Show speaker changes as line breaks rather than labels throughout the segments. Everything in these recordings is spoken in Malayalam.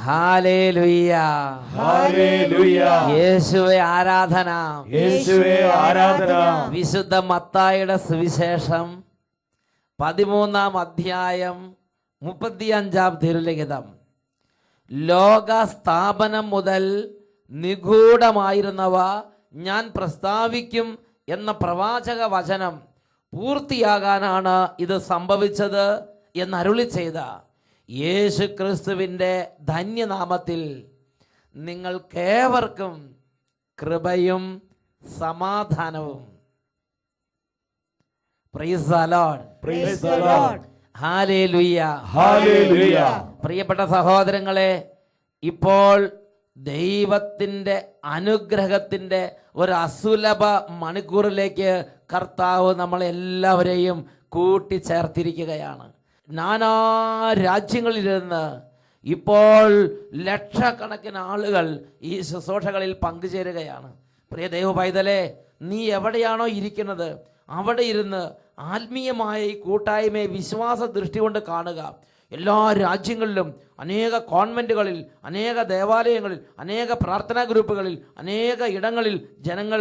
Hallelujah,
hallelujah.
യേശുവേ ആരാധന,
യേശുവേ ആരാധന.
വിശുദ്ധ മത്തായിയുടെ സുവിശേഷം 13-ാം അധ്യായം 35-ാം തിരുലിഖിതം. ലോക സ്ഥാപനം മുതൽ നിഗൂഢമായിരുന്നവ ഞാൻ പ്രസ്താവിക്കും എന്ന പ്രവാചക വചനം പൂർത്തിയാകാനാണ് ഇത് സംഭവിച്ചത് എന്നരുളി ചെയ്ത യേശു ക്രിസ്തുവിൻ്റെ ധന്യനാമത്തിൽ നിങ്ങൾക്കേവർക്കും കൃപയും സമാധാനവും. Price the Lord,
praise the Lord.
Hallelujah,
hallelujah.
പ്രിയപ്പെട്ട സഹോദരങ്ങളെ, ഇപ്പോൾ ദൈവത്തിൻ്റെ അനുഗ്രഹത്തിൻ്റെ ഒരു അസുലഭ മണിക്കൂറിലേക്ക് കർത്താവ് നമ്മളെല്ലാവരെയും കൂട്ടിച്ചേർത്തിരിക്കുകയാണ്. നാനാ രാജ്യങ്ങളിലിരുന്ന് ഇപ്പോൾ ലക്ഷക്കണക്കിന് ആളുകൾ ഈ ശുശ്രൂഷകളിൽ പങ്കുചേരുകയാണ്. പ്രിയ ദൈവ പൈതലേ, നീ എവിടെയാണോ ഇരിക്കുന്നത് അവിടെ ഇരുന്ന് ആത്മീയമായ ഈ കൂട്ടായ്മയെ വിശ്വാസ ദൃഷ്ടി കൊണ്ട് കാണുക. എല്ലാ രാജ്യങ്ങളിലും അനേക കോൺവെൻറ്റുകളിൽ, അനേക ദേവാലയങ്ങളിൽ, അനേക പ്രാർത്ഥനാ ഗ്രൂപ്പുകളിൽ, അനേക ഇടങ്ങളിൽ ജനങ്ങൾ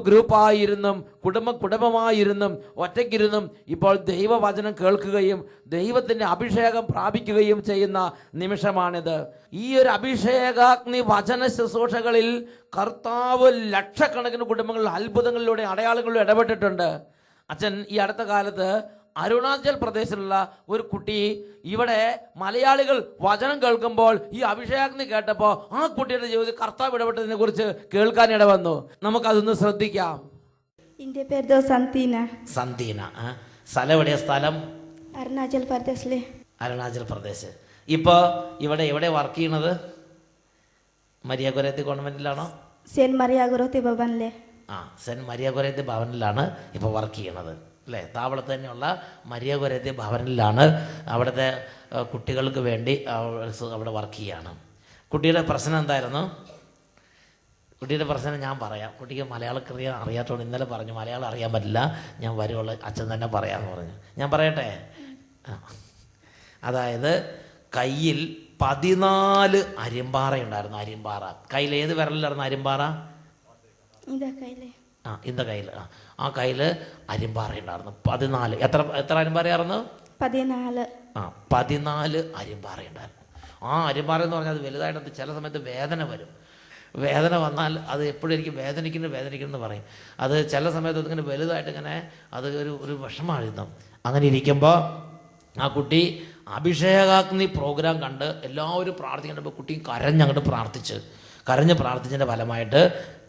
ഗ്രൂപ്പായിരുന്നും കുടുംബമായിരുന്നും ഒറ്റയ്ക്കിരുന്നും ഇപ്പോൾ ദൈവവചനം കേൾക്കുകയും ദൈവത്തിൻ്റെ അഭിഷേകം പ്രാപിക്കുകയും ചെയ്യുന്ന നിമിഷമാണിത്. ഈ ഒരു അഭിഷേകാഗ്നി വചന ശുശ്രൂഷകളിൽ കർത്താവ് ലക്ഷക്കണക്കിന് കുടുംബങ്ങളിൽ അത്ഭുതങ്ങളിലൂടെ അടയാളങ്ങളിലൂടെ ഇടപെട്ടിട്ടുണ്ട്. അച്ഛൻ ഈ അടുത്ത കാലത്ത് അരുണാചൽ പ്രദേശിലുള്ള ഒരു കുട്ടി ഇവിടെ മലയാളികൾ വചനം കേൾക്കുമ്പോൾ ഈ അഭിഷേകാഗ്നി കേട്ടപ്പോൾ ആ കുട്ടിയുടെ ജീവിതത്തിൽ കർത്താവ് ഇടപെട്ടതിനെ കുറിച്ച് കേൾക്കാനിട വന്നു. നമുക്കതൊന്ന് ശ്രദ്ധിക്കാം.
എൻ്റെ പേര്
സന്തീന. സ്ഥലം എവിടെയാ? സ്ഥലം
അരുണാചൽ പ്രദേശിലെ.
അരുണാചൽ പ്രദേശ്. ഇപ്പോൾ ഇവിടെ എവിടെ വർക്ക് ചെയ്യണത്? മരിയ ഗൊരേത്തി കോൺവെന്റിലാണോ?
സെന്റ് മരിയ ഗൊരേത്തി ഭവനിലെ.
സെന്റ് മരിയ ഗൊരേത്തി ഭവനിലാണ് ഇപ്പോൾ വർക്ക് ചെയ്യണത് അല്ലേ? താവളത്ത് തന്നെയുള്ള മരിയ ഗൊരേത്തി ഭവനിലാണ് അവിടുത്തെ കുട്ടികൾക്ക് വേണ്ടി അവിടെ വർക്ക് ചെയ്യാണ്. കുട്ടിയുടെ പ്രശ്നം എന്തായിരുന്നു? കുട്ടിയുടെ പ്രശ്നം ഞാൻ പറയാം. കുട്ടിക്ക് മലയാളം അറിയാത്തതുകൊണ്ട് ഇന്നലെ പറഞ്ഞു മലയാളം അറിയാൻ പറ്റില്ല, ഞാൻ വരുവുള്ള അച്ഛൻ തന്നെ പറയാമെന്ന് പറഞ്ഞു. ഞാൻ പറയട്ടെ. അതായത് കയ്യിൽ 14 അരിമ്പാറയുണ്ടായിരുന്നു. അരിമ്പാറ കയ്യിൽ ഏത് വിരലിലായിരുന്നു അരിമ്പാറ? ഇന്ന കയ്യിൽ. ആ കയ്യിൽ അരിമ്പാറ ഉണ്ടായിരുന്നു 14. എത്ര അരിമ്പാറയായിരുന്നു? 14 അരിമ്പാറ ഉണ്ടായിരുന്നു. ആ അരിമ്പാറ എന്ന് പറഞ്ഞാൽ അത് വലുതായിട്ട് ചില സമയത്ത് വേദന വരും. വേദന വന്നാൽ അത് എപ്പോഴും എനിക്ക് വേദനിക്കുന്നു പറയും. അത് ചില സമയത്ത് അതിങ്ങനെ വലുതായിട്ട് ഇങ്ങനെ അത് ഒരു വിഷമായിരുന്നു. അങ്ങനെ ഇരിക്കുമ്പോൾ ആ കുട്ടി അഭിഷേകാഗ്നി പ്രോഗ്രാം കണ്ട് എല്ലാവരും പ്രാർത്ഥിക്കേണ്ടപ്പോൾ കുട്ടി കരഞ്ഞങ്ങോട്ട് പ്രാർത്ഥിച്ചതിൻ്റെ ഫലമായിട്ട്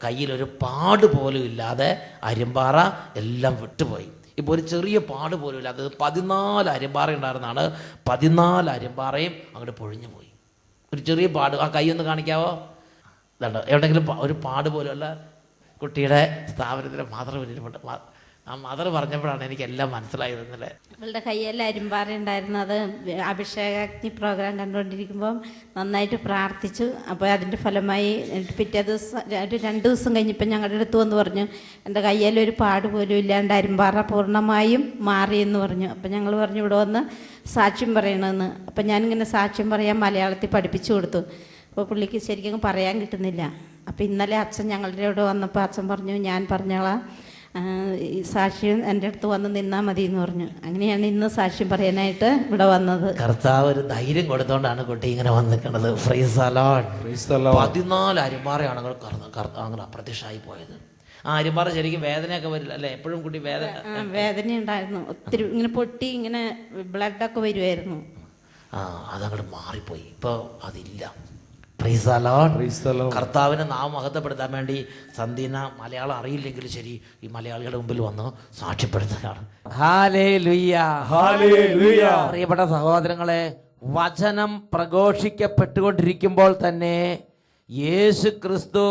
കയ്യിലൊരു പാട് പോലും ഇല്ലാതെ അരിമ്പാറ എല്ലാം വിട്ടുപോയി. ഇപ്പോൾ ഒരു ചെറിയ പാട് പോലും ഇല്ലാതെ 14 അരിമ്പാറ ഉണ്ടായിരുന്നാണ്. 14 അരിമ്പാറയും അങ്ങോട്ട് പൊഴിഞ്ഞു പോയി. ഒരു ചെറിയ പാട്. ആ കൈ ഒന്ന് കാണിക്കാവോ? ഇതുണ്ട്. എവിടെയെങ്കിലും ഒരു പാട് പോലും അല്ല. കുട്ടിയുടെ സ്ഥാപനത്തിലെ ആ മദർ പറഞ്ഞപ്പോഴാണ് എനിക്ക് എല്ലാം മനസ്സിലായത്. ഇന്നലെ
അവളുടെ കയ്യിൽ അരിമ്പാറ ഉണ്ടായിരുന്നു. അത് അഭിഷേകാഗ്നി പ്രോഗ്രാം കണ്ടുകൊണ്ടിരിക്കുമ്പം നന്നായിട്ട് പ്രാർത്ഥിച്ചു. അപ്പോൾ അതിൻ്റെ ഫലമായി പിറ്റേ ദിവസം 2 ദിവസം കഴിഞ്ഞപ്പോൾ ഞങ്ങളുടെ അടുത്ത് വന്ന് പറഞ്ഞു എൻ്റെ കയ്യിലൊരു പാട് പോലും ഇല്ലാണ്ട് അരിമ്പാറ പൂർണ്ണമായും മാറിയെന്ന് പറഞ്ഞു. അപ്പോൾ ഞങ്ങൾ പറഞ്ഞു ഇവിടെ വന്ന് സാക്ഷ്യം പറയണമെന്ന്. അപ്പോൾ ഞാനിങ്ങനെ സാക്ഷ്യം പറയാൻ മലയാളത്തിൽ പഠിപ്പിച്ചു കൊടുത്തു. അപ്പോൾ പുള്ളിക്ക് ശരിക്കും പറയാൻ കിട്ടുന്നില്ല. അപ്പോൾ ഇന്നലെ അച്ഛൻ ഞങ്ങളുടെ ഇവിടെ വന്നപ്പോൾ അച്ഛൻ പറഞ്ഞു ഞാൻ പറഞ്ഞോളാം, സാക്ഷ്യം എൻ്റെ അടുത്ത് വന്ന് നിന്നാൽ മതി എന്ന് പറഞ്ഞു. അങ്ങനെയാണ് ഇന്ന് സാക്ഷ്യം പറയാനായിട്ട് ഇവിടെ വന്നത്.
കർത്താവ് ഒരു ധൈര്യം കൊടുത്തോണ്ടാണ് കുട്ടി ഇങ്ങനെ വന്നിരിക്കുന്നത്. 14 അരിമ്പാറയാണ് അങ്ങനെ അപ്രത്യക്ഷമായി പോയത്. ആ അരിമ്പാറ ശരിക്കും വേദനയൊക്കെ വരില്ല അല്ലേ? എപ്പോഴും കുട്ടി
വേദന ഉണ്ടായിരുന്നു. ഒത്തിരി ഇങ്ങനെ പൊട്ടി ഇങ്ങനെ ബ്ലഡൊക്കെ വരുമായിരുന്നു.
അതങ്ങോട്ട് മാറിപ്പോയി. ഇപ്പോൾ അതില്ല. Price the Lord. കർത്താവിനെ നാം മഹത്വപ്പെടുത്താൻ വേണ്ടി സന്ധ്യന മലയാളം അറിയില്ലെങ്കിലും ശരി ഈ മലയാളികളുടെ മുമ്പിൽ വന്ന് സാക്ഷ്യപ്പെടുത്തുകയാണ്. Hallelujah, hallelujah. പ്രിയപ്പെട്ട സഹോദരങ്ങളെ, വചനം പ്രഘോഷിക്കപ്പെട്ടുകൊണ്ടിരിക്കുമ്പോൾ തന്നെ യേശു ക്രിസ്തു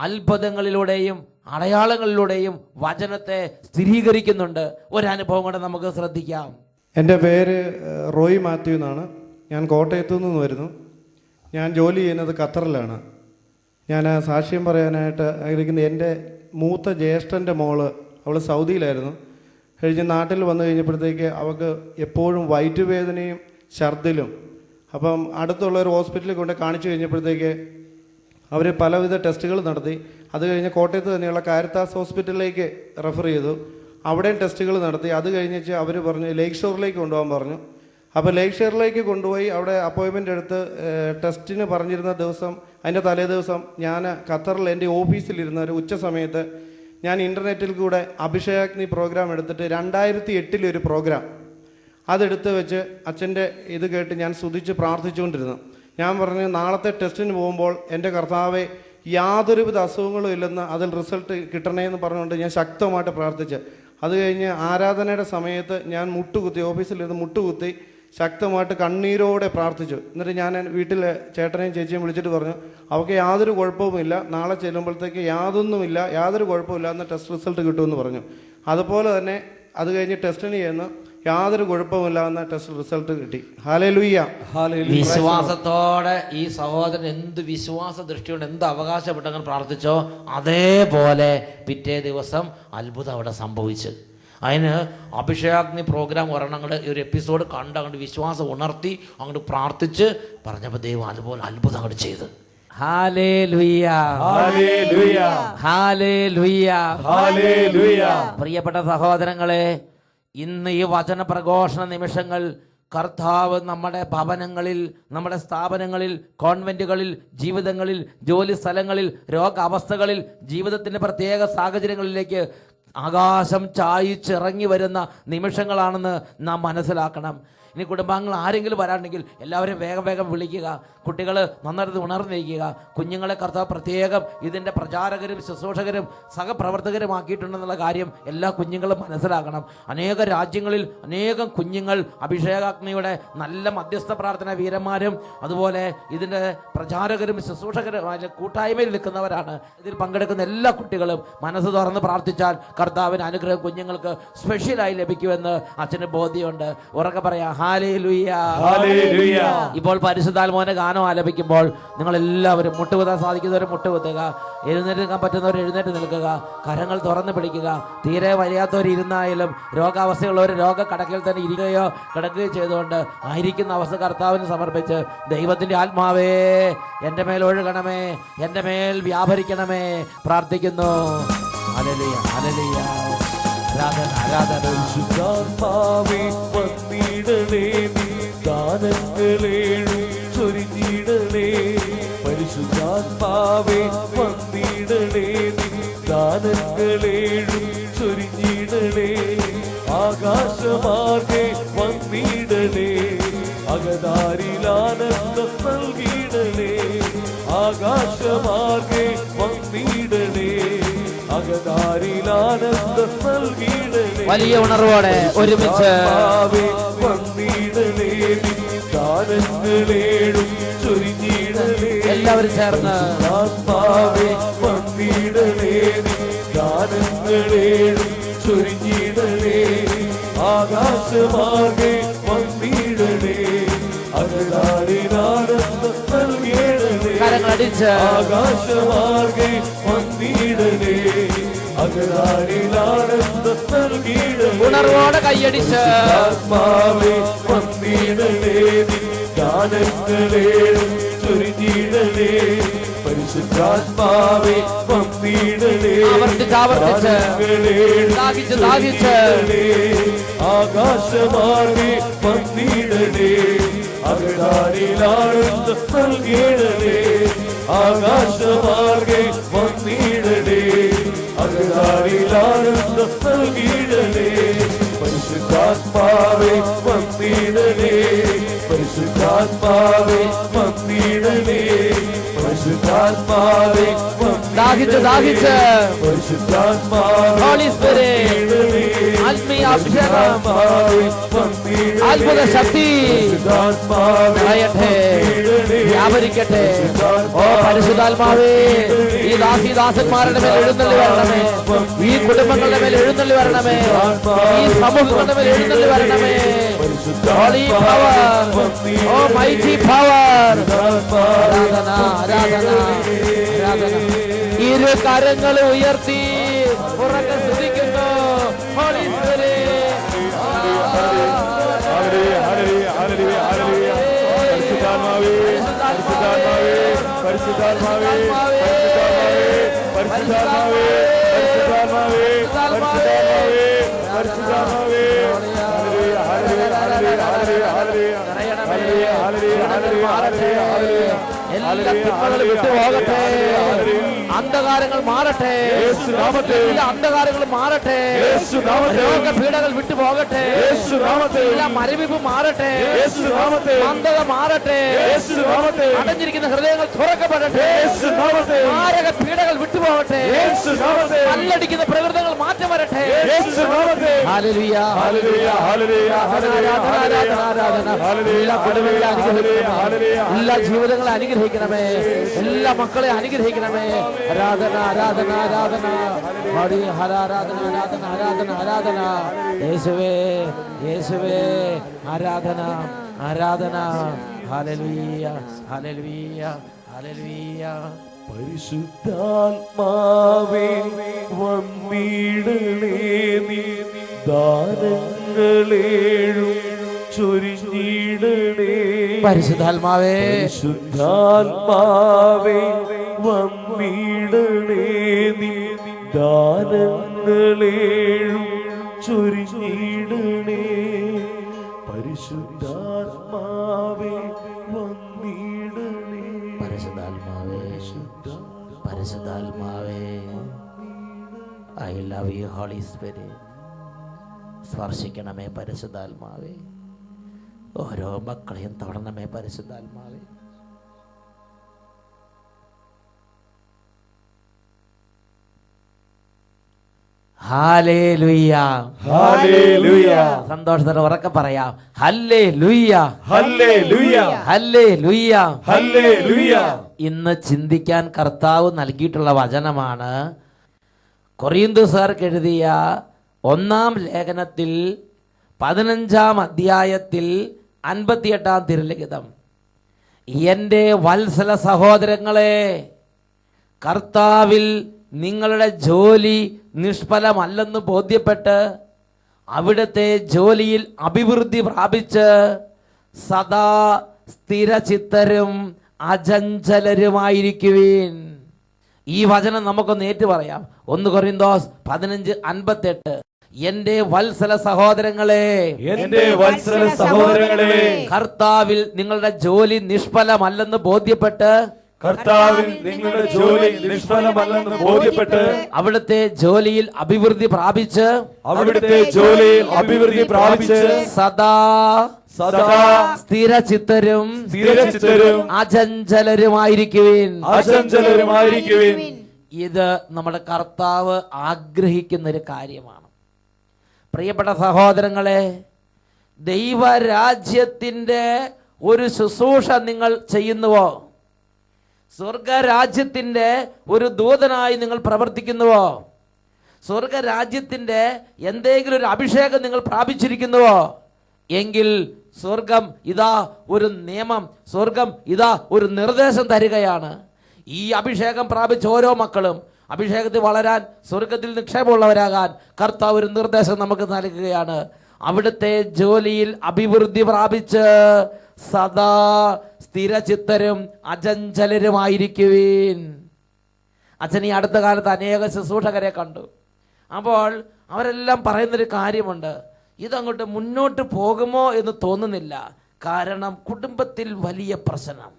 അത്ഭുതങ്ങളിലൂടെയും അടയാളങ്ങളിലൂടെയും വചനത്തെ സ്ഥിരീകരിക്കുന്നുണ്ട്. ഒരനുഭവം കൂടെ നമുക്ക് ശ്രദ്ധിക്കാം.
എൻ്റെ പേര് റോയ് മാത്യു എന്നാണ്. ഞാൻ കോട്ടയത്തു നിന്ന് വരുന്നു. ഞാൻ ജോലി ചെയ്യുന്നത് ഖത്തറിലാണ്. ഞാൻ സാക്ഷ്യം പറയാനായിട്ട് ആയിരിക്കുന്ന എൻ്റെ മൂത്ത ജ്യേഷ്ഠൻ്റെ മോള്, അവൾ സൗദിയിലായിരുന്നു. കഴിഞ്ഞ് നാട്ടിൽ വന്നു കഴിഞ്ഞപ്പോഴത്തേക്ക് അവൾക്ക് എപ്പോഴും വയറ്റുവേദനയും ഛർദിലും അപ്പം അടുത്തുള്ള ഒരു ഹോസ്പിറ്റലിൽ കൊണ്ട് കാണിച്ചു കഴിഞ്ഞപ്പോഴത്തേക്ക് അവർ പലവിധ ടെസ്റ്റുകൾ നടത്തി. അത് കഴിഞ്ഞ് കോട്ടയത്ത് തന്നെയുള്ള കാരിത്താസ് ഹോസ്പിറ്റലിലേക്ക് റെഫർ ചെയ്തു. അവിടെയും ടെസ്റ്റുകൾ നടത്തി. അത് കഴിഞ്ഞിട്ട് അവർ പറഞ്ഞു ലേക്ക് ഷോറിലേക്ക് കൊണ്ടുപോകാൻ പറഞ്ഞു. അപ്പോൾ ലേക്ക് ഷോറിലേക്ക് കൊണ്ടുപോയി അവിടെ അപ്പോയിൻമെൻ്റ് എടുത്ത് ടെസ്റ്റിന് പറഞ്ഞിരുന്ന ദിവസം, അതിൻ്റെ തലേ ദിവസം ഞാൻ ഖത്തറിൽ എൻ്റെ ഓഫീസിലിരുന്ന ഒരു ഉച്ച സമയത്ത് ഞാൻ ഇൻ്റർനെറ്റിൽ കൂടെ അഭിഷേകാഗ്നി പ്രോഗ്രാം എടുത്തിട്ട് 2008 ഒരു പ്രോഗ്രാം അതെടുത്ത് വെച്ച് അച്ഛൻ്റെ ഇത് കേട്ട് ഞാൻ സ്തുതിച്ച് പ്രാർത്ഥിച്ചുകൊണ്ടിരുന്നു. ഞാൻ പറഞ്ഞു നാളത്തെ ടെസ്റ്റിന് പോകുമ്പോൾ എൻ്റെ കർത്താവെ യാതൊരുവിധ അസുഖങ്ങളും ഇല്ലെന്ന് അതിൽ റിസൾട്ട് കിട്ടണേ എന്ന് പറഞ്ഞുകൊണ്ട് ഞാൻ ശക്തമായിട്ട് പ്രാർത്ഥിച്ച്. അത് കഴിഞ്ഞ് ആരാധനയുടെ സമയത്ത് ഞാൻ ഓഫീസിലിരുന്ന് മുട്ടുകുത്തി ശക്തമായിട്ട് കണ്ണീരോടെ പ്രാർത്ഥിച്ചു. എന്നിട്ട് ഞാൻ വീട്ടിൽ ചേട്ടനെയും ചേച്ചിയും വിളിച്ചിട്ട് പറഞ്ഞു അവൾക്ക് യാതൊരു കുഴപ്പവുമില്ല, നാളെ ചെല്ലുമ്പോഴത്തേക്ക് യാതൊരു കുഴപ്പമില്ല എന്ന് ടെസ്റ്റ് റിസൾട്ട് കിട്ടുമെന്ന് പറഞ്ഞു. അതുപോലെ തന്നെ അത് കഴിഞ്ഞ് ടെസ്റ്റിന് ചെയ്യുന്നു, യാതൊരു കുഴപ്പമില്ല എന്ന ടെസ്റ്റ് റിസൾട്ട് കിട്ടി. ഹല്ലേലൂയ.
വിശ്വാസത്തോടെ ഈ സഹോദരൻ എന്ത് വിശ്വാസ ദൃഷ്ടിയോടെ എന്ത് അവകാശപ്പെട്ടങ്ങൾ പ്രാർത്ഥിച്ചോ അതേപോലെ പിറ്റേ ദിവസം അത്ഭുതം അവിടെ സംഭവിച്ചു. അതിന് അഭിഷേകാഗ്നി പ്രോഗ്രാം ഒരെണ്ണങ്ങളുടെ ഒരു എപ്പിസോഡ് കണ്ട് അങ്ങോട്ട് വിശ്വാസം ഉണർത്തി അങ്ങോട്ട് പ്രാർത്ഥിച്ച് പറഞ്ഞപ്പോൾ ദൈവം അതുപോലെ അത്ഭുതം അങ്ങോട്ട് ചെയ്ത്.
Hallelujah, hallelujah, hallelujah, hallelujah.
പ്രിയപ്പെട്ട സഹോദരങ്ങളെ, ഇന്ന് ഈ വചന പ്രഘോഷണ നിമിഷങ്ങൾ കർത്താവ് നമ്മുടെ ഭവനങ്ങളിൽ, നമ്മുടെ സ്ഥാപനങ്ങളിൽ, കോൺവെന്റുകളിൽ, ജീവിതങ്ങളിൽ, ജോലി സ്ഥലങ്ങളിൽ, രോഗാവസ്ഥകളിൽ, ജീവിതത്തിൻ്റെ പ്രത്യേക സാഹചര്യങ്ങളിലേക്ക് ആകാശം ചായിച്ചിറങ്ങി വരുന്ന നിമിഷങ്ങളാണെന്ന് നാം മനസ്സിലാക്കണം. ഇനി കുടുംബാംഗങ്ങൾ ആരെങ്കിലും വരാണ്ടെങ്കിൽ എല്ലാവരും വേഗം വിളിക്കുക. കുട്ടികൾ നന്നായിട്ട് ഉണർന്നിരിക്കുക. കുഞ്ഞുങ്ങളെ കർത്താവ് പ്രത്യേകം ഇതിൻ്റെ പ്രചാരകരും ശുശ്രൂഷകരും സഹപ്രവർത്തകരുമാക്കിയിട്ടുണ്ടെന്നുള്ള കാര്യം എല്ലാ കുഞ്ഞുങ്ങളും മനസ്സിലാക്കണം. അനേക രാജ്യങ്ങളിൽ അനേകം കുഞ്ഞുങ്ങൾ അഭിഷേകാഗ്നിയുടെ നല്ല മധ്യസ്ഥ പ്രാർത്ഥന വീരന്മാരും അതുപോലെ ഇതിൻ്റെ പ്രചാരകരും ശുശ്രൂഷകരും കൂട്ടായ്മയിൽ നിൽക്കുന്നവരാണ്. ഇതിൽ പങ്കെടുക്കുന്ന എല്ലാ കുട്ടികളും മനസ്സ് തുറന്ന് പ്രാർത്ഥിച്ചാൽ കർത്താവിന് അനുഗ്രഹം കുഞ്ഞുങ്ങൾക്ക് സ്പെഷ്യലായി ലഭിക്കുമെന്ന് അച്ഛന് ബോധ്യമുണ്ട്. ഉറക്കെ പറയാം ഹല്ലേലൂയ, ഹല്ലേലൂയ. ഇപ്പോൾ പരിശുദ്ധാത്മാവിന്റെ ഗാനം ആലപിക്കുമ്പോൾ നിങ്ങൾ എല്ലാവരും മുട്ടുകുത്താൻ സാധിക്കുന്നവർ മുട്ടുകുത്തുക, എഴുന്നേറ്റ് നിൽക്കാൻ പറ്റുന്നവർ എഴുന്നേറ്റ് നിൽക്കുക, കരങ്ങൾ തുറന്ന് പിടിക്കുക. തീരെ വയ്യാത്തവർ ഇരുന്നായാലും രോഗാവസ്ഥയുള്ളവർ രോഗക്കടക്കിൽ തന്നെ ഇരിക്കുകയോ കിടക്കുകയോ ചെയ്തുകൊണ്ട് ആയിരിക്കുന്ന അവസ്ഥ കർത്താവിന് സമർപ്പിച്ച് ദൈവത്തിന്റെ ആത്മാവേ എൻ്റെ മേൽ ഒഴുകണമേ, എൻ്റെ മേൽ വ്യാപരിക്കണമേ പ്രാർത്ഥിക്കുന്നു. Hallelujah, hallelujah. ആരാധന
പരിശുദ്ധാത്മാവേ വന്നിടണേ, ദാനങ്ങളേഴും ചൊരിഞ്ഞിടണേ. പരിശുദ്ധാത്മാവേ വന്നിടണേ, ദാനങ്ങളേഴും ചൊരിഞ്ഞിടണേ. ആകാശമാർഗെ വന്നിടണേ, അകതാരിലാനന്ദം നൽകിയിടണേ. ആകാശമാർഗെ വന്നിടണേ, അകതാരിലാനന്ദം നൽകിയിടണേ.
വലിയ ഉണർവോടെ ഒരുമിച്ച്
വന്നിടണേ, ദാനങ്ങളേഴും ചൊരിഞ്ഞിടണേ.
എല്ലാവരും ചേർന്ന്
ആത്മാവേ വന്നിടണേ, ദാനങ്ങളേഴും ചൊരിഞ്ഞിടണേ. ആകാശമാർഗെ വന്നിടണേ, അകതാരിലാനന്ദം നൽകിയിടണേ.
കരങ്ങളടിച്ച്
ആകാശമാർഗെ വന്നിടണേ, അകതാരിലാനന്ദം നൽകിയിടണേ.
ഉണർവോടെ കൈയടിച്ച്
ആത്മാവേ വന്നിടണേ, ദാനങ്ങളേഴും ചൊരിഞ്ഞിടണേ. പരിശുദ്ധാത്മാവേ വന്നിടണേ,
ദാഹിച്ച്
ആകാശമാർഗെ വന്നിടണേ, അകതാരിലാനന്ദം നൽകിയിടണേ. ആകാശമാർഗെ വന്നിടണേ, അകതാരിലാനന്ദം നൽകിയിടണേ. പരിശുദ്ധാത്മാവേ വന്നിടണേ, പരിശുദ്ധാത്മാവേ വന്നിടണേ. പരിശുദ്ധാത്മാവേ
ദാഹിച്ച് ഹോളി സ്പിരിറ്റ് ആത്മീയ അഭിഷേകം അത്ഭുത ശക്തി നിറയട്ടെ, വ്യാപരിക്കട്ടെ. ഓ പരിശുദ്ധാത്മാവേ, ഈ ദാസിദാസന്മാരുടെ മേൽ എഴുന്നള്ളി വരണമേ, ഈ കുടുംബങ്ങളുടെ മേൽ എഴുന്നള്ളി വരണമേ, ഈ സമൂഹങ്ങളുടെ മേൽ എഴുന്നള്ളി വരണമേ. ഹോളി പവർ, ഓ മൈറ്റി പവർ. ആരാധന, ആരാധന, ആരാധന. ഇരു കരങ്ങൾ ഉയർത്തി ഉറക്കെ സ്തുതിക്കുന്നു. ഹോളി സ്പിരിറ്റ്
പരിശുദ്ധാത്മാവേ, പരിശുദ്ധാത്മാവേ, പരിശുദ്ധാത്മാവേ, പരിശുദ്ധാത്മാവേ, പരിശുദ്ധാത്മാവേ, പരിശുദ്ധാത്മാവേ. Hallelujah, hallelujah, hallelujah, hallelujah, hallelujah, hallelujah, hallelujah, hallelujah.
എല്ലാ തിന്മകളും വിട്ടുപോകട്ടെ, അന്ധകാരങ്ങൾ മാറട്ടെ, എല്ലാ അന്ധകാരങ്ങളും മാറട്ടെ, രോഗപീഠകൾ വിട്ടുപോകട്ടെ, എല്ലാ മരവിപ്പ് മാറട്ടെ, മന്ദത മാറട്ടെ, അടഞ്ഞിരിക്കുന്ന ഹൃദയങ്ങൾ തുറക്കപ്പെടട്ടെ, മാരക പീഡകൾ വിട്ടുപോകട്ടെ, കല്ലടിക്കുന്ന പ്രകൃതങ്ങൾ മാറ്റം വരട്ടെ. ഹല്ലേലൂയ, ഹല്ലേലൂയ, ഹല്ലേലൂയ, എല്ലാ കുടുംബങ്ങളെ അനുഗ്രഹിക്കണമേ, എല്ലാ ജീവിതങ്ങളെ അനുഗ്രഹിക്കണമേ, എല്ലാ മക്കളെ അനുഗ്രഹിക്കണമേ. ആരാധന, ആരാധന, ആരാധന, ആരാധന, ആരാധന, ആരാധന, ആരാധന. യേശുവേ, യേശുവേ, ആരാധന, ആരാധന. Hallelujah, hallelujah, hallelujah.
പരിശുദ്ധാത്മാവേ വന്നിടണേ, നീ ദാനങ്ങളേഴും ചൊരിഞ്ഞിടണേ.
പരിശുദ്ധാത്മാവേ,
പരിശുദ്ധാത്മാവേ വന്നിടണേ, നീ ദാനങ്ങളേഴും ചൊരിഞ്ഞിടണേ. പരിശുദ്ധാത്മാവേ വന്നിടണേ.
പരിശുദ്ധാത്മാവേ, പരിശുദ്ധാത്മാവേ, I love you Holy Spirit. സ്പർശിക്കണമേ പരിശുദ്ധാത്മാവേ, ഓരോ മക്കളെയും തൊടണമേ പരിശുദ്ധാത്മാവേ. Hallelujah,
hallelujah.
സന്തോഷത്തോടെ ഉറക്കെ പറയാം. Hallelujah,
hallelujah,
hallelujah,
hallelujah.
ഇന്ന് ചിന്തിക്കാൻ കർത്താവ് നൽകിയിട്ടുള്ള വചനമാണ് കൊറിന്തോസുകാർക്ക് എഴുതിയ 1-ാം ലേഖനത്തിൽ 15-ാം അധ്യായത്തിൽ 58-ാം തിരുലിഖിതം. എൻ്റെ വത്സല സഹോദരങ്ങളെ, കർത്താവിൽ നിങ്ങളുടെ ജോലി നിഷ്ഫലമല്ലെന്ന് ബോധ്യപ്പെട്ട് അവിടുത്തെ ജോലിയിൽ അഭിവൃദ്ധി പ്രാപിച്ച് സദാ സ്ഥിരചിത്തരും അചഞ്ചലരുമായിരിക്കുവീൻ. ഈ വചനം നമുക്കൊന്ന് ഏറ്റു പറയാം. 1 കൊരിന്തോസ് 15:58. എന്റെ വത്സല സഹോദരങ്ങളെ,
എന്റെ വത്സല സഹോദരങ്ങളെ,
കർത്താവിൽ നിങ്ങളുടെ ജോലി നിഷ്ഫലമല്ലെന്ന് ബോധ്യപ്പെട്ട്
കർത്താവിൽ നിങ്ങളുടെ ജോലി നിഷ്ഫലമല്ലെന്ന് ബോധ്യപ്പെട്ട്
അവിടുത്തെ ജോലിയിൽ അഭിവൃദ്ധി പ്രാപിച്ച്
അവിടുത്തെ ജോലിയിൽ അഭിവൃദ്ധി പ്രാപിച്ച്
സദാ
സദാ
സ്ഥിരചിത്തരും അചഞ്ചലരുമായിരിക്കുവിൻ.
അചഞ്ചലരുമായിരിക്കുവിൻ.
ഇത് നമ്മുടെ കർത്താവ് ആഗ്രഹിക്കുന്ന ഒരു കാര്യമാണ്. പ്രിയപ്പെട്ട സഹോദരങ്ങളെ, ദൈവരാജ്യത്തിന്റെ ഒരു ശുശ്രൂഷ നിങ്ങൾ ചെയ്യുന്നുവോ? സ്വർഗരാജ്യത്തിന്റെ ഒരു ദൂതനായി നിങ്ങൾ പ്രവർത്തിക്കുന്നുവോ? സ്വർഗരാജ്യത്തിന്റെ എന്തെങ്കിലും ഒരു അഭിഷേകം നിങ്ങൾ പ്രാപിച്ചിരിക്കുന്നുവോ? എങ്കിൽ സ്വർഗം ഇതാ ഒരു നിയമം, സ്വർഗം ഇതാ ഒരു നിർദ്ദേശം തരികയാണ്. ഈ അഭിഷേകം പ്രാപിച്ച ഓരോ മക്കളും അഭിഷേകത്തിൽ വളരാൻ, സ്വർഗത്തിൽ നിക്ഷേപമുള്ളവരാകാൻ കർത്താവ് ഒരു നിർദ്ദേശം നമുക്ക് നൽകുകയാണ്. അവിടുത്തെ ജോലിയിൽ അഭിവൃദ്ധി പ്രാപിച്ച് സദാ സ്ഥിരചിത്തരും അചഞ്ചലരുമായിരിക്കുവിൻ. അച്ഛൻ ഈ അടുത്ത കാലത്ത് അനേക ശുശ്രൂഷകരെ കണ്ടു. അപ്പോൾ അവരെല്ലാം പറയുന്നൊരു കാര്യമുണ്ട്, ഇതങ്ങോട്ട് മുന്നോട്ട് പോകുമോ എന്ന് തോന്നുന്നില്ല. കാരണം കുടുംബത്തിൽ വലിയ പ്രശ്നം.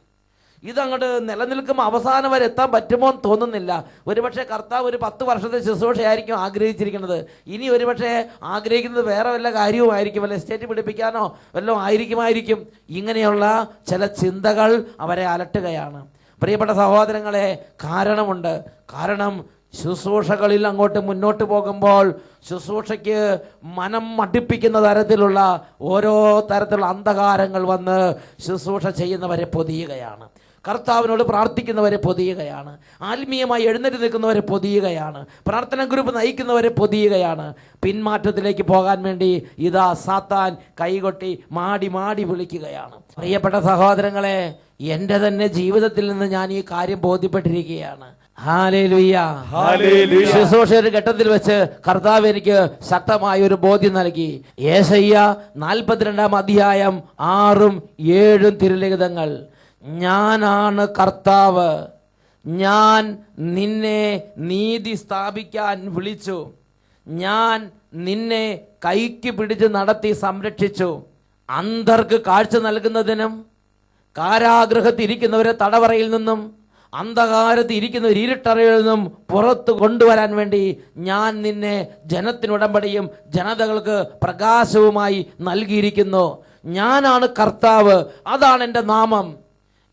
ഇതങ്ങോട്ട് നിലനിൽക്കുമ്പോൾ അവസാനം വരെ എത്താൻ പറ്റുമോ എന്ന് തോന്നുന്നില്ല. ഒരുപക്ഷെ കർത്താവ് ഒരു 10 വർഷത്തെ ശുശ്രൂഷയായിരിക്കും ആഗ്രഹിച്ചിരിക്കുന്നത്. ഇനി ഒരുപക്ഷെ ആഗ്രഹിക്കുന്നത് വേറെ വല്ല കാര്യവുമായിരിക്കും, വല്ല എസ്റ്റേറ്റ് പിടിപ്പിക്കാനോ വല്ലതും ആയിരിക്കും. ഇങ്ങനെയുള്ള ചില ചിന്തകൾ അവരെ അലട്ടുകയാണ്. പ്രിയപ്പെട്ട സഹോദരങ്ങളെ, കാരണമുണ്ട്. കാരണം ശുശ്രൂഷകളിൽ അങ്ങോട്ട് മുന്നോട്ട് പോകുമ്പോൾ ശുശ്രൂഷയ്ക്ക് മനം മടുപ്പിക്കുന്ന തരത്തിലുള്ള ഓരോ തരത്തിലുള്ള അന്ധകാരങ്ങൾ വന്ന് ശുശ്രൂഷ ചെയ്യുന്നവരെ പൊതിയുകയാണ്. കർത്താവിനോട് പ്രാർത്ഥിക്കുന്നവരെ പൊതിയുകയാണ്. ആത്മീയമായി എഴുന്നേറ്റ് നിൽക്കുന്നവരെ പൊതിയുകയാണ്. പ്രാർത്ഥന ഗ്രൂപ്പ് നയിക്കുന്നവരെ പൊതിയുകയാണ്. പിന്മാറ്റത്തിലേക്ക് പോകാൻ വേണ്ടി ഇതാ സാത്താൻ കൈകൊട്ടി മാടി മാടി വിളിക്കുകയാണ്. പ്രിയപ്പെട്ട സഹോദരങ്ങളെ, എൻ്റെ തന്നെ ജീവിതത്തിൽ നിന്ന് ഞാൻ ഈ കാര്യം ബോധ്യപ്പെട്ടിരിക്കുകയാണ്. ഹല്ലേലൂയ. ശുശ്രൂഷ ഒരു ഘട്ടത്തിൽ വെച്ച് കർത്താവ് എനിക്ക് ശക്തമായ ഒരു ബോധ്യം നൽകി. യേശയ്യ 42-ാം അധ്യായം 6-7 തിരുലിഖിതങ്ങൾ. ഞാനാണ് കർത്താവ്, ഞാൻ നിന്നെ നീതി സ്ഥാപിക്കാൻ വിളിച്ചു, ഞാൻ നിന്നെ കൈക്ക് പിടിച്ച് നടത്തി സംരക്ഷിച്ചു. അന്ധർക്ക് കാഴ്ച നൽകുന്നതിനും കാരാഗൃഹത്തിരിക്കുന്നവരെ തടവറയിൽ നിന്നും അന്ധകാരത്തിൽ ഇരിക്കുന്നവർ ഇരുട്ടറയിൽ നിന്നും പുറത്ത് കൊണ്ടുവരാൻ വേണ്ടി ഞാൻ നിന്നെ ജനത്തിനുടമ്പടിയും ജനതകൾക്ക് പ്രകാശവുമായി നൽകിയിരിക്കുന്നു. ഞാനാണ് കർത്താവ്, അതാണ് എൻ്റെ നാമം.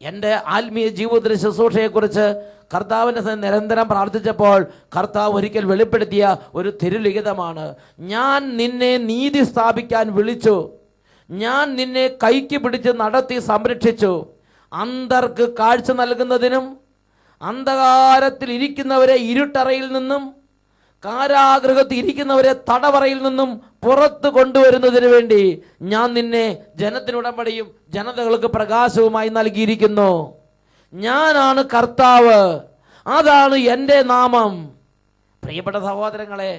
എൻ്റെ ആത്മീയ ജീവിതത്തിലെ ശുശ്രൂഷയെക്കുറിച്ച് കർത്താവിൻ്റെ നിരന്തരം പ്രാർത്ഥിച്ചപ്പോൾ കർത്താവ് ഒരിക്കൽ വെളിപ്പെടുത്തിയ ഒരു തിരുലിഖിതമാണ്. ഞാൻ നിന്നെ നീതി സ്ഥാപിക്കാൻ വിളിച്ചു, ഞാൻ നിന്നെ കൈക്ക് പിടിച്ച് നടത്തി സംരക്ഷിച്ചു. അന്ധർക്ക് കാഴ്ച നൽകുന്നതിനും അന്ധകാരത്തിൽ ഇരിക്കുന്നവരെ ഇരുട്ടറയിൽ നിന്നും കാരാഗൃഹത്തിൽ ഇരിക്കുന്നവരെ തടവറയിൽ നിന്നും പുറത്ത് കൊണ്ടുവരുന്നതിന് വേണ്ടി ഞാൻ നിന്നെ ജനത്തിനുടമ്പടിയും ജനതകൾക്ക് പ്രകാശവുമായി നൽകിയിരിക്കുന്നു. ഞാനാണ് കർത്താവ്, അതാണ് എൻ്റെ നാമം. പ്രിയപ്പെട്ട സഹോദരങ്ങളെ,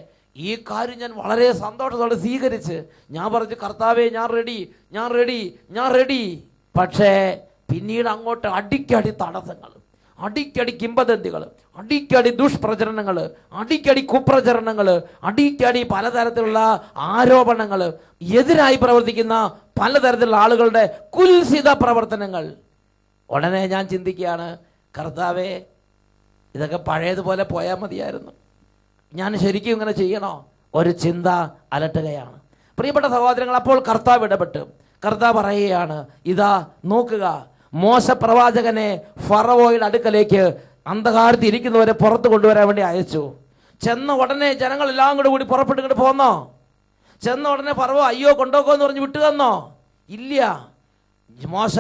ഈ കാര്യം ഞാൻ വളരെ സന്തോഷത്തോടെ സ്വീകരിച്ച് ഞാൻ പറഞ്ഞു, കർത്താവേ ഞാൻ റെഡി, ഞാൻ റെഡി, ഞാൻ റെഡി. പക്ഷേ പിന്നീട് അങ്ങോട്ട് അടിക്കടി തടസ്സങ്ങൾ, അടിക്കടി കിംവദന്തികൾ, അടിക്കടി ദുഷ്പ്രചരണങ്ങൾ, അടിക്കടി കുപ്രചരണങ്ങൾ, അടിക്കടി പലതരത്തിലുള്ള ആരോപണങ്ങൾ, എതിരായി പ്രവർത്തിക്കുന്ന പലതരത്തിലുള്ള ആളുകളുടെ കുൽസിത പ്രവർത്തനങ്ങൾ. ഉടനെ ഞാൻ ചിന്തിക്കുകയാണ്, കർത്താവേ ഇതൊക്കെ പഴയതുപോലെ പോയാൽ മതിയായിരുന്നു, ഞാൻ ശരിക്കും ഇങ്ങനെ ചെയ്യണോ? ഒരു ചിന്ത അലട്ടുകയാണ്. പ്രിയപ്പെട്ട സഹോദരങ്ങൾ, അപ്പോൾ കർത്താവ് ഇടപെട്ട് കർത്താവ് പറയുകയാണ്, ഇതാ നോക്കുക, മോശ പ്രവാചകനെ ഫറവോയുടെ അടുക്കലേക്ക് അന്ധകാരത്തിൽ ഇരിക്കുന്നവരെ പുറത്ത് കൊണ്ടുവരാൻ വേണ്ടി അയച്ചു. ചെന്ന ഉടനെ ജനങ്ങളെല്ലാം കൂടി പുറപ്പെട്ടിങ്ങോട്ട് പോന്നോ? ചെന്ന ഉടനെ ഫറവോ അയ്യോ കൊണ്ടോക്കോ എന്ന് പറഞ്ഞ് വിട്ടു തന്നോ? ഇല്ല. മോശ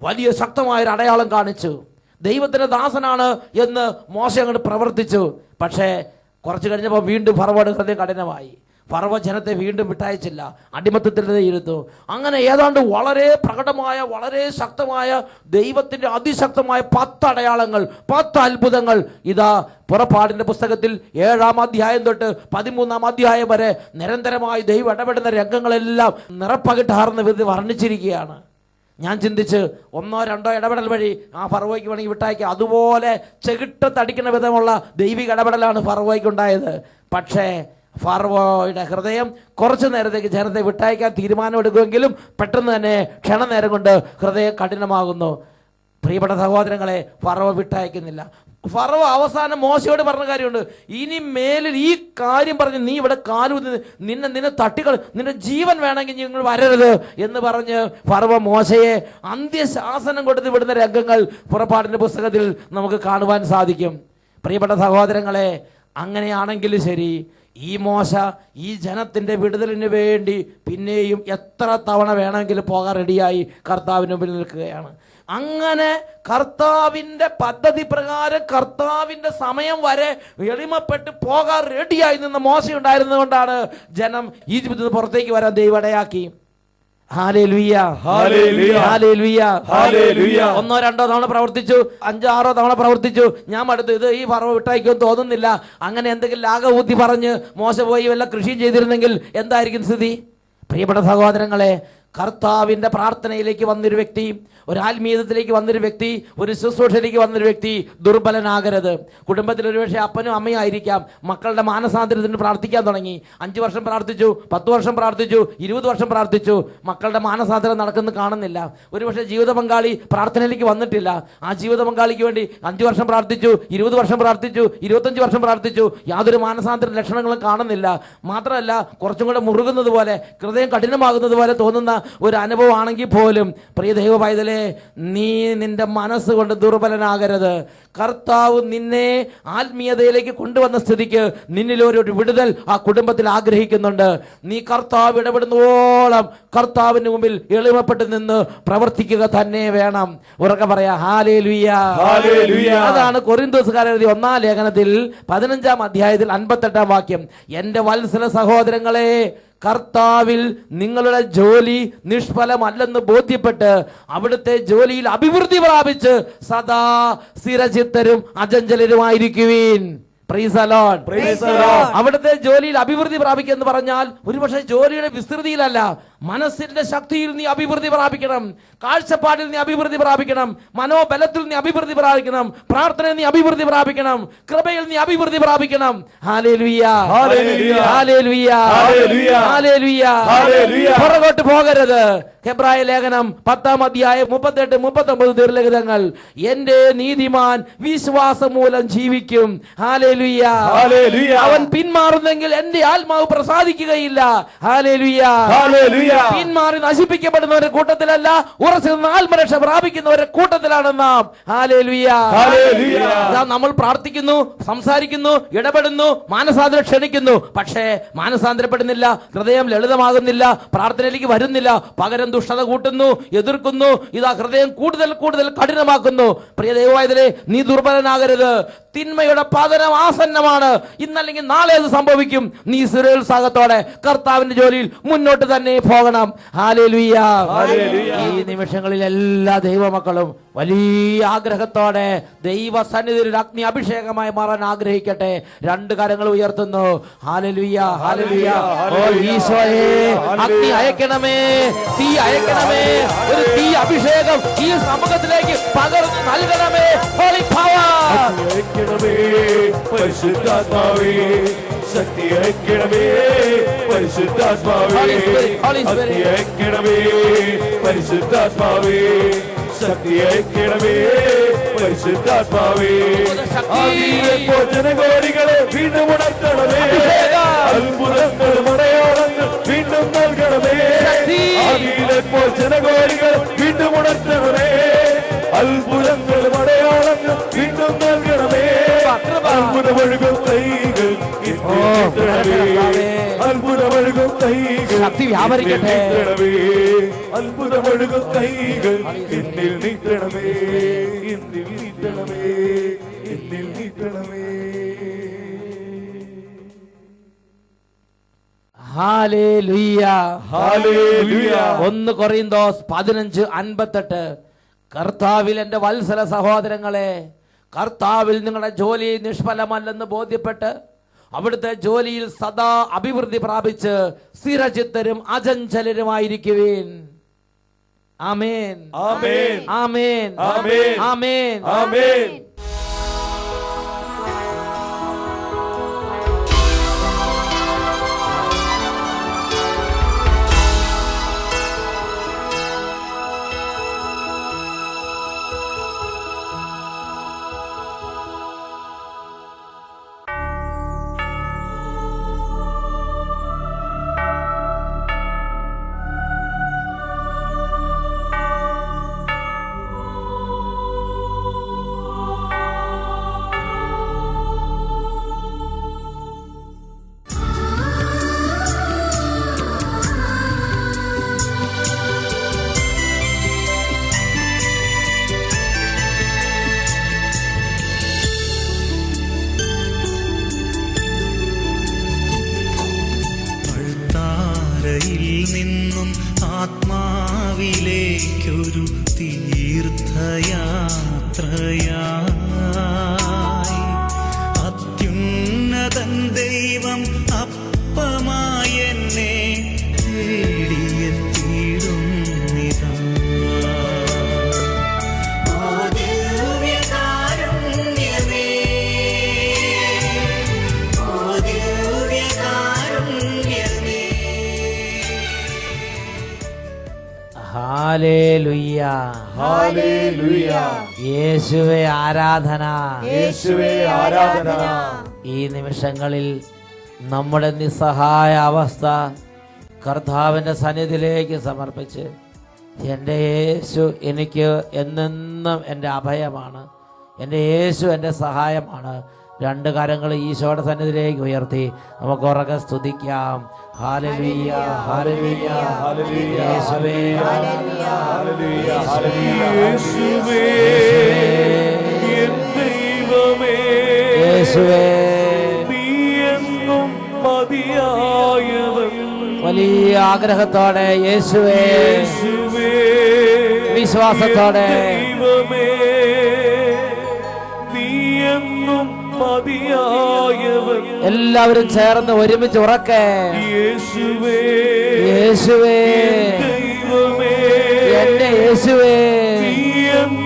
വലിയ ശക്തമായൊരു അടയാളം കാണിച്ചു, ദൈവത്തിന്റെ ദാസനാണ് എന്ന് മോശ അങ്ങോട്ട് പ്രവർത്തിച്ചു. പക്ഷേ കുറച്ച് കഴിഞ്ഞപ്പോൾ വീണ്ടും ഫറവോയുടെ ഹൃദയം കഠിനമായി. ഫറവോ ജനത്തെ വീണ്ടും വിട്ടയച്ചില്ല, അടിമത്തത്തിൽ ഇരുന്നു. അങ്ങനെ ഏതാണ്ട് വളരെ പ്രകടമായ, വളരെ ശക്തമായ ദൈവത്തിന്റെ അതിശക്തമായ 10 അടയാളങ്ങൾ, 10 അത്ഭുതങ്ങൾ ഇതാ പുറപ്പാടിന്റെ പുസ്തകത്തിൽ 7-ാം അധ്യായം തൊട്ട് 13-ാം അധ്യായം വരെ നിരന്തരമായി ദൈവം ഇടപെടുന്ന രംഗങ്ങളെല്ലാം നിറപ്പകിട്ടാർന്ന വിധത്തിൽ വർണ്ണിച്ചിരിക്കുകയാണ്. ഞാൻ ചിന്തിച്ച് 1-2 ഇടപെടൽ വഴി ആ ഫറവോയ്ക്ക് വേണമെങ്കിൽ വിട്ടയക്കുക. അതുപോലെ ചെകിട്ടത്തടിക്കുന്ന വിധമുള്ള ദൈവിക ഇടപെടലാണ് ഫറവോയ്ക്ക് ഉണ്ടായത്. പക്ഷേ ഫറവോയുടെ ഹൃദയം കുറച്ചു നേരത്തേക്ക് ജനത്തെ വിട്ടയക്കാൻ തീരുമാനമെടുക്കുമെങ്കിലും പെട്ടെന്ന് തന്നെ ക്ഷണനേരം കൊണ്ട് ഹൃദയം കഠിനമാകുന്നു. പ്രിയപ്പെട്ട സഹോദരങ്ങളെ, ഫറവോ വിട്ടയക്കുന്നില്ല. ഫറവോ അവസാനം മോശയോട് പറഞ്ഞ കാര്യമുണ്ട്, ഇനി മേലിൽ ഈ കാര്യം പറഞ്ഞ് നീ ഇവിടെ കാലൂന്നി നിന്നെ തട്ടികൾ, നിന്റെ ജീവൻ വേണമെങ്കിൽ നിങ്ങൾ വരരുത് എന്ന് പറഞ്ഞ് ഫറവോ മോശയെ അന്ത്യശാസനം കൊടുത്ത് വിടുന്ന രംഗങ്ങൾ പുറപ്പാടിന്റെ പുസ്തകത്തിൽ നമുക്ക് കാണുവാൻ സാധിക്കും. പ്രിയപ്പെട്ട സഹോദരങ്ങളെ, അങ്ങനെയാണെങ്കിൽ ശരി, ഈ മോശ ഈ ജനത്തിന്റെ വിടുതലിന് വേണ്ടി പിന്നെയും എത്ര തവണ വേണമെങ്കിലും പോകാൻ റെഡിയായി കർത്താവിന് മുമ്പിൽ നിൽക്കുകയാണ്. അങ്ങനെ കർത്താവിന്റെ പദ്ധതി പ്രകാരം കർത്താവിന്റെ സമയം വരെ എളിമപ്പെട്ട് പോകാൻ റെഡിയായി നിന്ന മോശ ഉണ്ടായിരുന്നത് കൊണ്ടാണ് ജനം ഈജിപ്തിൽ നിന്ന് പുറത്തേക്ക് വരാൻ ദൈവം ഇടയാക്കി. Hallelujah, hallelujah, hallelujah, hallelujah. 1-2 തവണ പ്രവർത്തിച്ചു, 5-6 തവണ പ്രവർത്തിച്ചു. ഞാൻ അടുത്ത് ഇത് ഈ ഫറവോ വിട്ടയക്കുമെന്ന് തോന്നുന്നില്ല. അങ്ങനെ എന്തെങ്കിലും ലാഘബുദ്ധി പറഞ്ഞ് മോശ പോയി വല്ല കൃഷിയും ചെയ്തിരുന്നെങ്കിൽ എന്തായിരിക്കും സ്ഥിതി? പ്രിയപ്പെട്ട സഹോദരങ്ങളെ, കർത്താവിന്റെ പ്രാർത്ഥനയിലേക്ക് വന്നൊരു വ്യക്തി, ഒരു ആത്മീയത്തിലേക്ക് വന്നൊരു വ്യക്തി, ഒരു ശുശ്രൂഷയിലേക്ക് വന്നൊരു വ്യക്തി ദുർബലനാകരുത്. കുടുംബത്തിൽ ഒരുപക്ഷെ അപ്പനും അമ്മയും ആയിരിക്കാം, മക്കളുടെ മാനസാന്തരത്തിന് പ്രാർത്ഥിക്കാൻ തുടങ്ങി. 5 വർഷം പ്രാർത്ഥിച്ചു, 10 വർഷം പ്രാർത്ഥിച്ചു, 20 വർഷം പ്രാർത്ഥിച്ചു, മക്കളുടെ മാനസാന്തരം നടക്കുന്നത് കാണുന്നില്ല. ഒരുപക്ഷെ ജീവിത പങ്കാളി പ്രാർത്ഥനയിലേക്ക് വന്നിട്ടില്ല. ആ ജീവിത പങ്കാളിക്ക് വേണ്ടി 5 വർഷം പ്രാർത്ഥിച്ചു, 20 വർഷം പ്രാർത്ഥിച്ചു, 25 വർഷം പ്രാർത്ഥിച്ചു, യാതൊരു മാനസാന്തര ലക്ഷണങ്ങളും കാണുന്നില്ല. മാത്രമല്ല, കുറച്ചും കൂടെ മുറുകുന്നത് പോലെ, ഹൃദയം കഠിനമാകുന്നത് പോലെ തോന്നുന്ന ഒരു അനുഭവമാണെങ്കിൽ പോലും പ്രിയ ദൈവ പൈതലേ, നീ നിന്റെ മനസ്സുകൊണ്ട് ദുർബലനാകരുത്. കർത്താവ് നിന്നെ ആത്മീയതയിലേക്ക് കൊണ്ടുവന്ന സ്ഥിതിക്ക് നിന്നിലൊരു വിടുതൽ ആ കുടുംബത്തിൽ ആഗ്രഹിക്കുന്നുണ്ട്. നീ കർത്താവ് ഇടപെടുന്നോളം കർത്താവിന് മുമ്പിൽ എളിമപ്പെട്ട് നിന്ന് പ്രവർത്തിക്കുക തന്നെ വേണം. ഉറക്കെ പറയാ ഹല്ലേലൂയ, ഹല്ലേലൂയ. അതാണ് കൊരിന്തോസുകാരൻ എഴുതിയ 1-ാം ലേഖനത്തിൽ 15-ാം അധ്യായത്തിൽ 58-ാം വാക്യം. എന്റെ വത്സല സഹോദരങ്ങളെ, കർത്താവിൽ നിങ്ങളുടെ ജോലി നിഷ്ഫലമല്ലെന്ന് ബോധ്യപ്പെട്ട് അവിടുത്തെ ജോലിയിൽ അഭിവൃദ്ധി പ്രാപിച്ച് സദാ സ്ഥിരചിത്തരും അചഞ്ചലരുമായിരിക്കുവീൻ. Praise the Lord, praise the Lord. അവിടുത്തെ ജോലിയിൽ അഭിവൃദ്ധി പ്രാപിക്കുക എന്ന് പറഞ്ഞാൽ ഒരുപക്ഷെ ജോലിയുടെ വിസ്തൃതിയിലല്ല, മനസ്സിന്റെ ശക്തിയിൽ നീ അഭിവൃദ്ധി പ്രാപിക്കണം, കാഴ്ചപ്പാടിൽ നീ അഭിവൃദ്ധി പ്രാപിക്കണം, മനോബലത്തിൽ നീ അഭിവൃദ്ധി പ്രാപിക്കണം, പ്രാർത്ഥനയിൽ നീ അഭിവൃദ്ധി പ്രാപിക്കണം, കൃപയിൽ നീ അഭിവൃദ്ധി പ്രാപിക്കണം. Hallelujah,
hallelujah,
hallelujah,
hallelujah,
hallelujah,
hallelujah.
പുറകോട്ട് പോകരുത്. ഹെബ്രായ ലേഖനം 10:38-39 തിരുലിഖിതങ്ങൾ, എന്റെ നീതിമാൻ വിശ്വാസം മൂലം ജീവിക്കും. Hallelujah,
hallelujah.
അവൻ പിന്മാറുന്നെങ്കിൽ എന്റെ ആത്മാവ് പ്രസാദിക്കുകയില്ല. Hallelujah,
hallelujah.
പിന്മാറി നശിപ്പിക്കപ്പെടുന്നവരുടെ കൂട്ടത്തിലല്ല, ഉറച്ചു നിന്ന് ആത്മരക്ഷ പ്രാപിക്കുന്നവരുടെ കൂട്ടത്തിലാണ് നാം. Hallelujah,
hallelujah.
നമ്മൾ പ്രാർത്ഥിക്കുന്നു, സംസാരിക്കുന്നു, ഇടപെടുന്നു, മാനസാന്തരം ക്ഷണിക്കുന്നു, പക്ഷേ മാനസാന്തരപ്പെടുന്നില്ല, ഹൃദയം ലളിതമാകുന്നില്ല, പ്രാർത്ഥനയിലേക്ക് വരുന്നില്ല, പകരം ദുഷ്ടത കൂട്ടുന്നു, എതിർക്കുന്നു, ഇതാ ഹൃദയം കൂടുതൽ കൂടുതൽ കഠിനമാക്കുന്നു. പ്രിയ ദൈവമായതിലെ നീ ദുർബലനാകരുത്. തിന്മയുടെ പതനം ആസന്നമാണ്. ഇന്നല്ലെങ്കിൽ നാളെ അത് സംഭവിക്കും. നീ സ്ഥിരോത്സാഹത്തോടെ കർത്താവിന്റെ ജോലിയിൽ മുന്നോട്ട് തന്നെ പോകണം. ഹല്ലേലൂയ. ഈ നിമിഷങ്ങളിൽ എല്ലാ ദൈവമക്കളും വലിയ ആഗ്രഹത്തോടെ ദൈവസന്നിധിയിൽ അഗ്നി അഭിഷേകമായി മാറാൻ ആഗ്രഹിക്കട്ടെ. രണ്ട് കരങ്ങൾ ഉയർത്തുന്നു. Hallelujah, hallelujah. ഓ ഈശോയേ, അഗ്നി അയക്കണമേ, തീ അയക്കണമേ, ഒരു തീ അഭിഷേകം ഈ സമൂഹത്തിലേക്ക് പകർന്നു നൽകണമേ. ഹോളി പവർ,
പരിശുദ്ധാത്മാവേ, ശക്തി അയക്കണമേ, പരിശുദ്ധാത്മാവേ, ശക്തി അയക്കണമേ, പരിശുദ്ധാത്മാവേ, ശക്തി അയക്കണമേ, പരിശുദ്ധാത്മാവേ. ജനകോടികളെ വീണ്ടും ഉണർത്തണമേ, അത്ഭുതങ്ങൾ മടയാളങ്ങൾ വീണ്ടും നൽകണമേ. ആദിയിലെപ്പോൾ ജനകോടികൾ വീണ്ടും ഉണർത്തണമേ, അത്ഭുതങ്ങൾ മടയാളങ്ങൾ വീണ്ടും നൽകണമേ. അത്ഭുതമൊഴുകും കൈകൾ അത്ഭുതമൊഴുകും കൈകൾ
ശക്തി വ്യാപരിക്കട്ടെ.
അത്ഭുതമൊഴുകും കൈകൾ എന്നിൽ നീട്ടണമേ, എന്നിൽ നീട്ടണമേ, എന്നിൽ നീട്ടണമേ.
Hallelujah,
hallelujah.
1 കൊറിന്തോസ് 15:58, കർത്താവിൽ എന്റെ വത്സല സഹോദരങ്ങളെ, കർത്താവിൽ നിങ്ങളുടെ ജോലി നിഷ്ഫലമല്ലെന്ന് ബോധ്യപ്പെട്ട് അവിടുത്തെ ജോലിയിൽ സദാ അഭിവൃദ്ധി പ്രാപിച്ച് സ്ഥിരചിത്തരും അചഞ്ചലരുമായിരിക്കുവിൻ. ആമേൻ,
ആമേൻ,
ആമേൻ,
ആമേൻ,
ആമേൻ,
ആമേൻ.
നിന്നും ആത്മാവിലേക്കൊരു തീർത്ഥയാത്രയായി അത്യുന്നതൻ ദൈവം അപ്പമായി എന്നെ തേടിയെത്തിയിടുന്നിതാ. ഓ ദിവ്യകാരുണ്യമേ, ഓ ദിവ്യകാരുണ്യമേ.
Hallelujah,
hallelujah.
യേശുവേ ആരാധന,
യേശുവേ ആരാധന.
ഈ നിമിഷങ്ങളിൽ നമ്മുടെ നിസ്സഹായ അവസ്ഥ കർത്താവിൻ്റെ സന്നിധിയിലേക്ക് സമർപ്പിച്ച്, എൻ്റെ യേശു എനിക്ക് എന്നെന്നും എൻ്റെ അഭയമാണ്, എൻ്റെ യേശു എൻ്റെ സഹായമാണ്. രണ്ട് കരങ്ങൾ ഈശോയുടെ സന്നിധിയിലേക്ക് ഉയർത്തി നമുക്ക് ഉറക്കെ സ്തുതിക്കാം. ഹല്ലേലൂയ, ഹല്ലേലൂയ,
ഹല്ലേലൂയ,
യേശുവേ,
ഹല്ലേലൂയ, ഹല്ലേലൂയ. യേശുവേ, എൻ ദൈവമേ,
യേശുവേ,
നീ എന്നും മതിയായവൻ.
വലിയ ആഗ്രഹത്തോടെ യേശുവേ,
യേശുവേ,
വിശ്വാസത്തോടെ
ദൈവമേ, നീ എന്നും മതിയായവൻ.
എല്ലാവരും ചേർന്ന് ഒരുമിച്ച് ഉറക്കെ
യേശുവേ,
യേശുവേ,
ദൈവമേ,
എന്റെ യേശുവേ,
നീ എന്നും